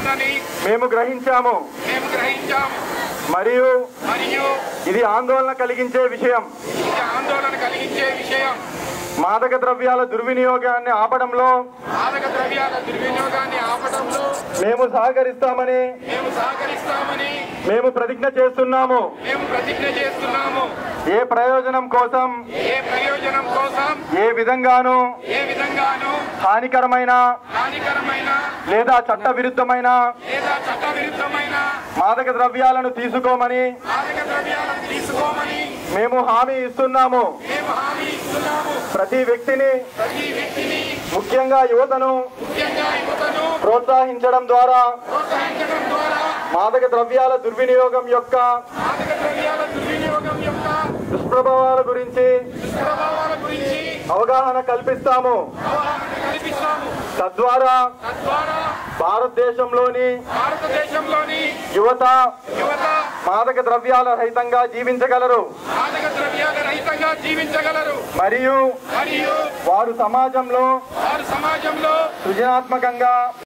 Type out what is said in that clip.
ఉందని మేము గ్రహించాము. మరియు ఇది ఆందోళన కలిగించే విషయం. మాదక ద్రవ్యాల దుర్వినియోగాన్ని ఆపడంలో మేము సహకరిస్తామని మేము ప్రతిజ్ఞ చేస్తున్నాము. ఏ ప్రయోజనం కోసం ఏ విధంగానూ హానికరమైన లేదా చట్టవిరుద్ధమైన మాదక ద్రవ్యాలను తీసుకోమని మేము హామీ ఇస్తున్నాము. ప్రతి వ్యక్తిని ముఖ్యంగా యువతను ప్రోత్సహించడం ద్వారా మాదక ద్రవ్యాల దుర్వినియోగం యొక్క దుష్ప్రభావాల గురించి అవగాహన కల్పిస్తాము. తద్వారా భారతదేశంలోని యువత మాదక ద్రవ్యాల రహితంగా జీవించగలరు. మరియు వారు సమాజంలో సృజనాత్మకంగా